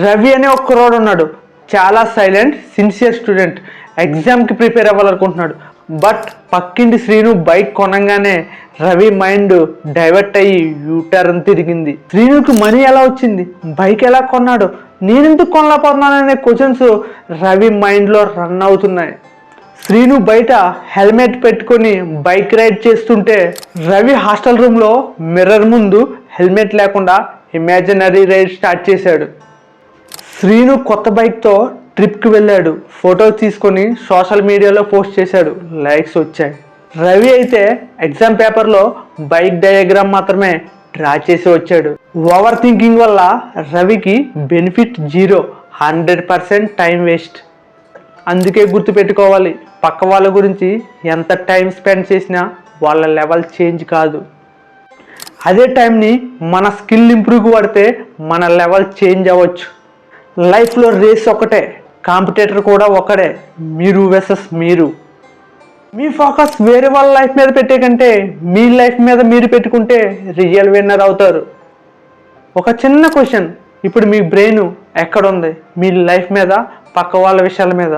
రవి అనే ఒక కుర్రాడు ఉన్నాడు. చాలా సైలెంట్, సిన్సియర్ స్టూడెంట్. ఎగ్జామ్కి ప్రిపేర్ అవ్వాలనుకుంటున్నాడు. బట్ పక్కింటి శ్రీను బైక్ కొనంగానే రవి మైండ్ డైవర్ట్ అయ్యి యూటర్న్ తిరిగింది. శ్రీనుకి మనీ ఎలా వచ్చింది, బైక్ ఎలా కొన్నాడు, నేనెందుకు కొనలేకపోతున్నాననే క్వశ్చన్స్ రవి మైండ్లో రన్ అవుతున్నాయి. శ్రీను బయట హెల్మెట్ పెట్టుకొని బైక్ రైడ్ చేస్తుంటే రవి హాస్టల్ రూమ్లో మిర్రర్ ముందు హెల్మెట్ లేకుండా ఇమాజినరీ రైడ్ స్టార్ట్ చేశాడు. శ్రీను కొత్త బైక్తో ట్రిప్కి వెళ్ళాడు. ఫోటో తీసుకొని సోషల్ మీడియాలో పోస్ట్ చేశాడు. లైక్స్ వచ్చాయి. రవి అయితే ఎగ్జామ్ పేపర్లో బైక్ డయాగ్రామ్ మాత్రమే డ్రా చేసి వచ్చాడు. ఓవర్ థింకింగ్ వల్ల రవికి బెనిఫిట్ 0, 100% టైం వేస్ట్. అందుకే గుర్తుపెట్టుకోవాలి, పక్క వాళ్ళ గురించి ఎంత టైం స్పెండ్ చేసినా వాళ్ళ లెవెల్ చేంజ్ కాదు. అదే టైంని మన స్కిల్ ఇంప్రూవ్ పడితే మన లెవెల్ చేంజ్ అవ్వచ్చు. లైఫ్లో రేస్ ఒకటే, కాంపిటేటర్ కూడా ఒకడే, మీరు వర్సెస్ మీరు. మీ ఫోకస్ వేరే వాళ్ళ లైఫ్ మీద పెట్టే కంటే మీ లైఫ్ మీద మీరు పెట్టుకుంటే రియల్ విన్నర్ అవుతారు. ఒక చిన్న క్వశ్చన్, ఇప్పుడు మీ బ్రెయిన్ ఎక్కడుంది, మీ లైఫ్ మీద, పక్క వాళ్ళ విషయాల మీద?